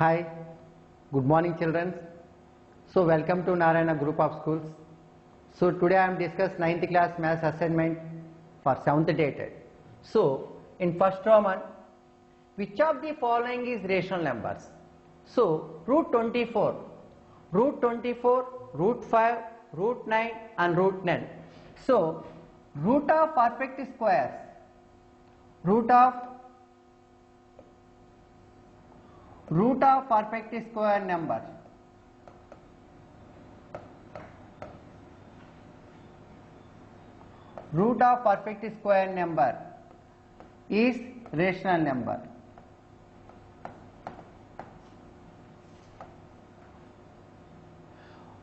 Hi, good morning children. So welcome to Narayana Group of Schools. So today I am discuss 9th class maths assignment for 7th dated. So in first Roman, which of the following is rational numbers? So root 24, root 5, root 9 and root 10. So root of perfect squares, root of perfect square number, root of perfect square number is rational number.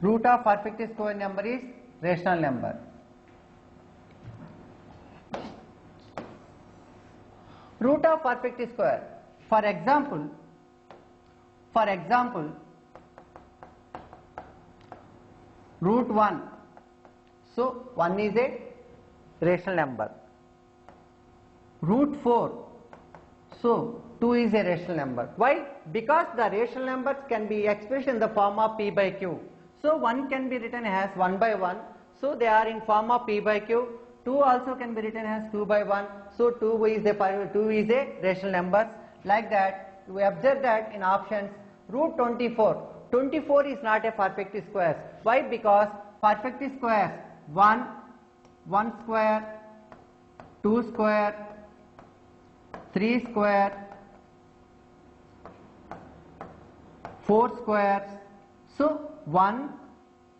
Root of perfect square number is rational number. Root of perfect square. For example, root 1. So 1 is a rational number. Root 4. So 2 is a rational number. Why? Because the rational numbers can be expressed in the form of p by q. So 1 can be written as 1 by 1. So they are in form of p by q. 2 also can be written as 2 by 1. So 2 is a rational number. Like that, we observe that in options root 24. 24 is not a perfect square. Why? Because perfect squares 1 square, 2 square, 3 square, 4 squares. So 1,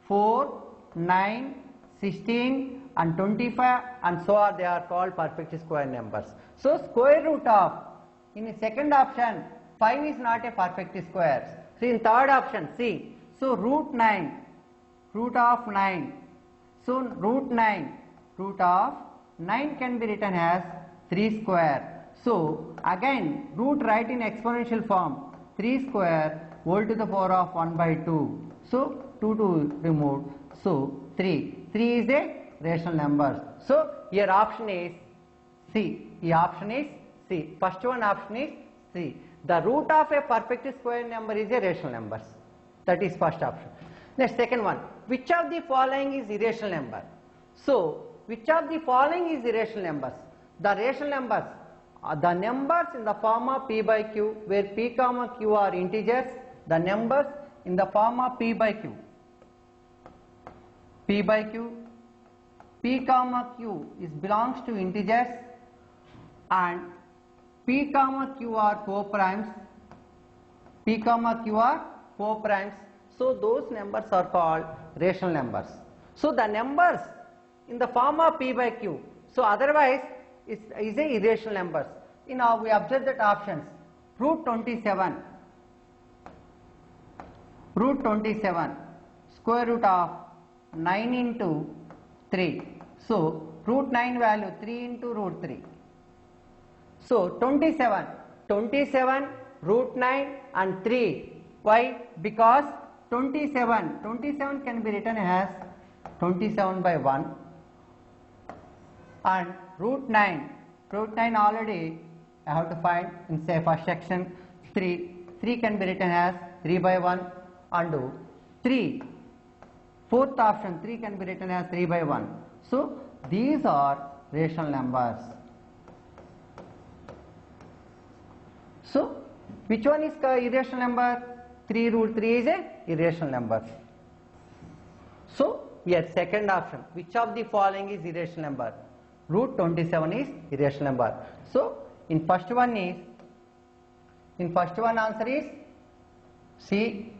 4, 9, 16 and 25 and so on, they are called perfect square numbers. So square root of, in the second option 5 is not a perfect square. So in third option C, so root 9, root of 9. So root of 9 can be written as 3 square. So again root write in exponential form, 3 square whole to the power of 1 by 2. So 2 to remove. So 3 is a rational number. So your option is C. The option is C. First one option is C. The root of a perfect square number is a rational number. That is first option. Next, second one. Which of the following is irrational number? So which of the following is irrational numbers? The rational numbers are the numbers in the form of p by q, where p comma q are integers. The numbers in the form of p by q, p comma q is belongs to integers, and p comma q are co-primes. So those numbers are called rational numbers. So the numbers in the form of p by q, so otherwise is a irrational numbers. Now we observe that options root 27, square root of 9 into 3. So root 9 value 3 into root 3. So 27, root 9 and 3. Why? Because 27 can be written as 27 by 1, and root 9 already I have to find in say first section 3 can be written as 3 by 1, and 3, fourth option 3 can be written as 3 by 1. So these are rational numbers. So which one is irrational number? 3 root 3 is a irrational number. So here second option, which of the following is irrational number? Root 27 is irrational number. So in first one answer is C,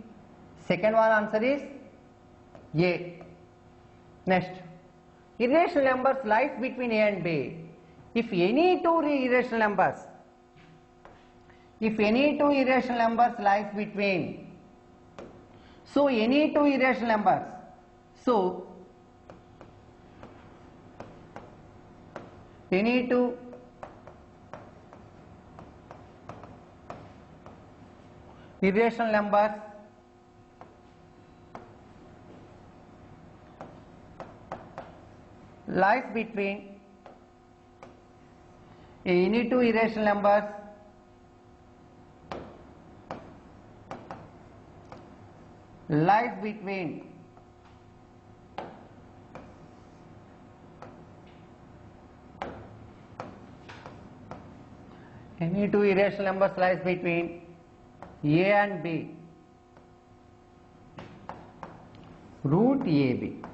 second one answer is A. Next, irrational numbers lies between A and B. If any two irrational numbers lies between, so any two irrational numbers, so any two irrational numbers lies between any two irrational numbers lies between any two irrational numbers lies between a and b, root ab.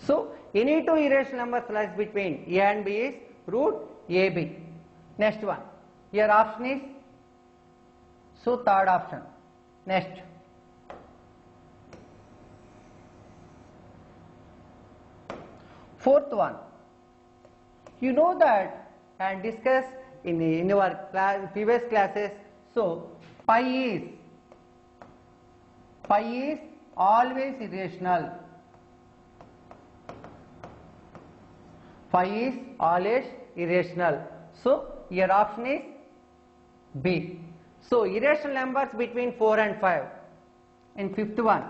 So any two irrational numbers lies between a and b is root ab. Next one, your option is, so third option. Next, fourth one, you know that and discussed in your previous classes. So pi is always irrational. Pi is always irrational. So your option is B. So irrational numbers between 4 and 5. In fifth one,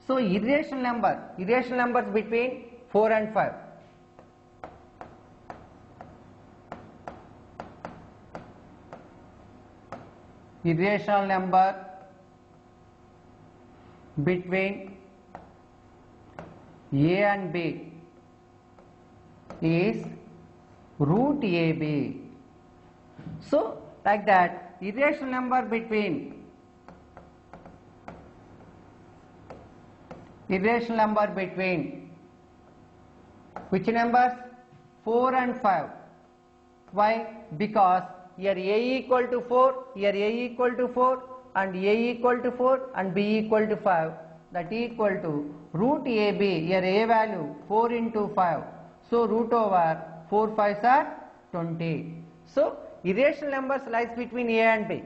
so irrational numbers between 4 and 5. Irrational number between a and b is root ab. So like that, irrational number between which numbers? 4 and 5. Why? Because here a equal to 4, here a equal to 4, and a equal to 4, and b equal to 5. That equal to root ab. Here a value 4 into 5. So root over 4 5s are 20. So irrational numbers lies between a and b.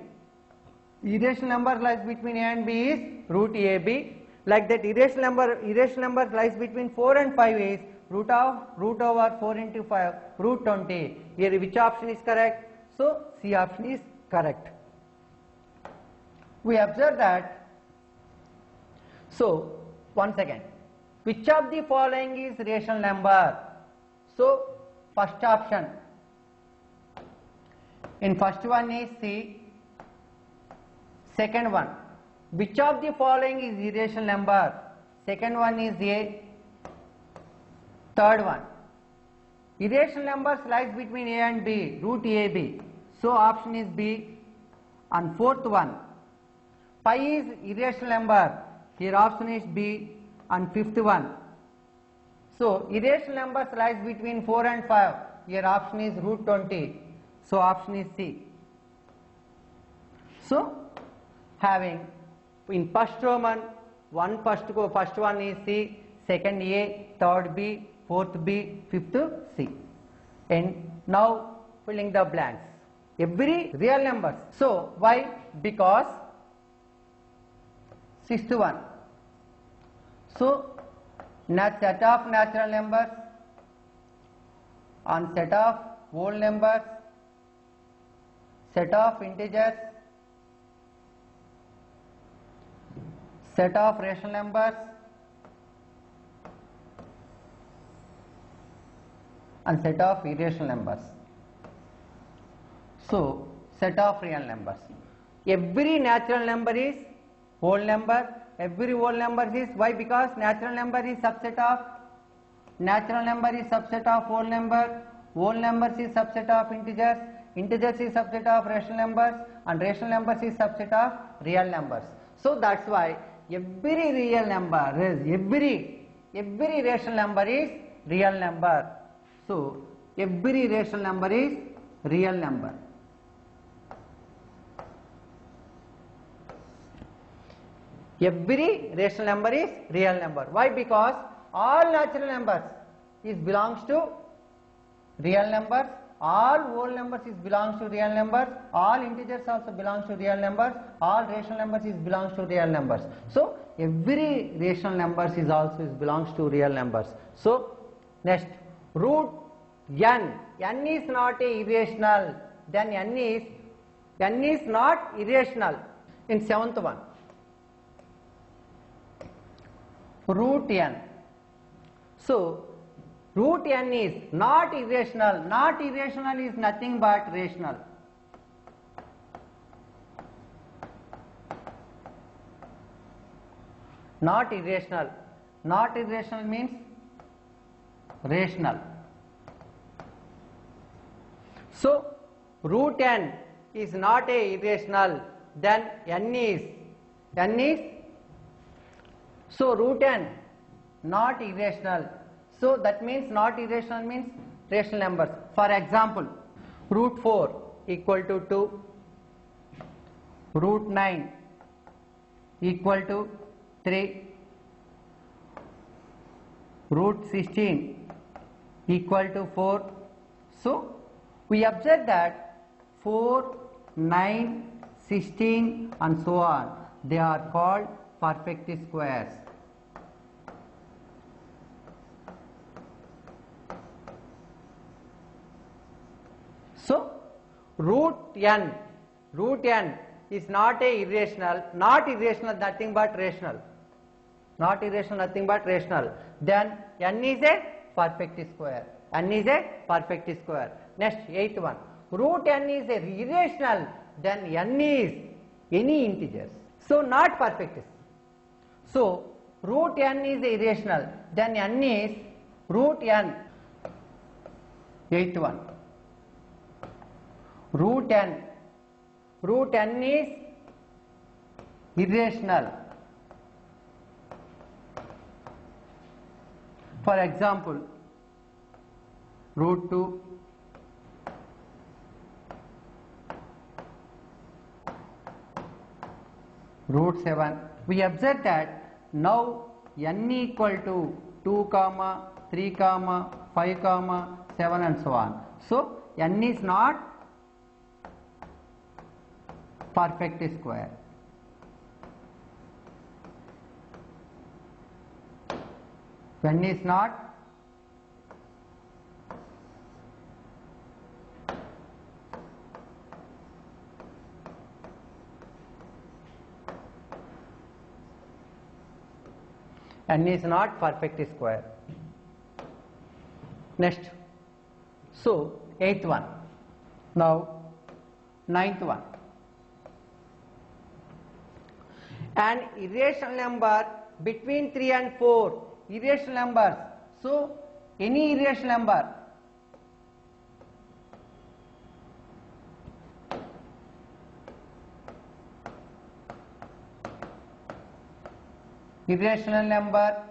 Irrational number lies between a and b is root ab. Like that, irrational number lies between 4 and 5 is root over 4 into 5, root 20. Here which option is correct? So C option is correct. We observe that. So once again, which of the following is rational number? So first option. In first one is C. Second one, which of the following is irrational number? Second one is A. Third one, irrational numbers lies between A and B, root AB. So option is B. And fourth one, pi is irrational number. Here option is B. And fifth one, so irrational numbers lies between 4 and 5. Here option is root 20. So option is C. So having in first Roman, first one is C, second A, third B, fourth B, fifth C. And now filling the blanks. Every real numbers. So why? Because sixth one. So set of natural numbers and set of whole numbers, set of integers, set of rational numbers, and set of irrational numbers. So set of real numbers. Every natural number is whole number. Every whole number is, why? Because natural number is subset of whole number. Whole numbers is subset of integers. Integers is subset of rational numbers, and rational numbers is subset of real numbers. So that's why every real number is every rational number is real number. So every rational number is real number. Every rational number is real number. Why? Because all natural numbers is belongs to real numbers, all whole numbers is belongs to real numbers, all integers also belongs to real numbers, all rational numbers is belongs to real numbers. So every rational numbers is also belongs to real numbers. So next, root n. N is not a irrational. Then n is not irrational. In seventh one, root n. So root n is not irrational. Not irrational is nothing but rational. not irrational. Not irrational means rational. So root n is not a irrational, then n is so root n not irrational. So that means not irrational means rational numbers. For example, root 4 equal to 2, root 9 equal to 3, root 16 equal to 4. So we observe that 4, 9, 16 and so on, they are called perfect squares. So root n is not a irrational, not irrational, nothing but rational. Not irrational, nothing but rational. Then n is a perfect square. N is a perfect square. Next, eighth one. Root n is a irrational, then n is any integers. So not perfect. So root n is irrational, then n is root n. Eighth one. Root n is irrational. For example, root 2, root 7. We observe that now n equal to 2, 3, 5, 7 and so on. So n is not perfect square. N is not perfect square. Next, so eighth one. Now ninth one. An irrational number between 3 and 4. Irrational numbers. So any irrational number. Irrational number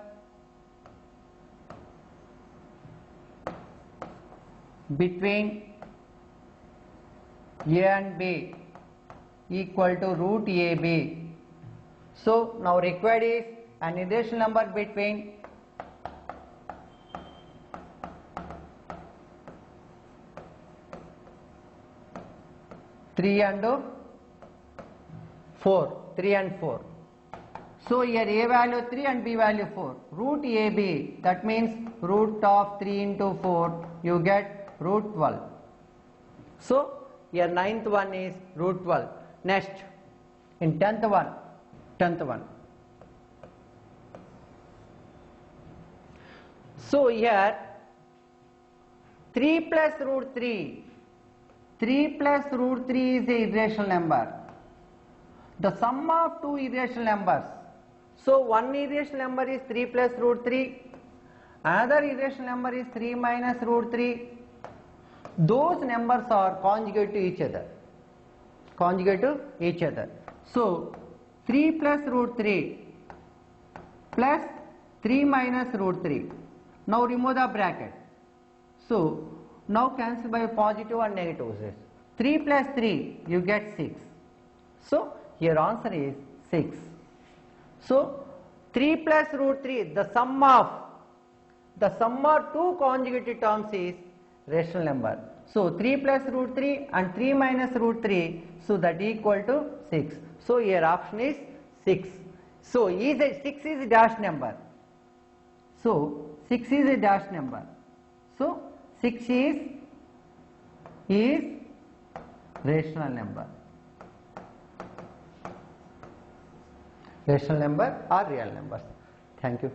between a and b equal to root ab. So now required is an irrational number between three and 4. So here a value 3 and b value 4. Root ab, that means root of 3 into 4, you get root 12. So here ninth one is root 12. Next, in tenth one. So here 3 plus root 3. 3 plus root 3 is a irrational number. The sum of two irrational numbers. So one irrational number is 3 plus root 3. Another irrational number is 3 minus root 3. Those numbers are conjugate to each other. So 3 plus root 3 plus 3 minus root 3. Now remove the bracket. So now cancel by positive and negatives. 3 plus 3 you get 6. So your answer is 6. So 3 plus root 3, the sum of two conjugated terms is rational number. So 3 plus root 3 and 3 minus root 3, so that equal to 6. So your option is 6. So 6 is a dash number. So 6 is a dash number. So 6 is rational number. Rational number or real numbers. Thank you.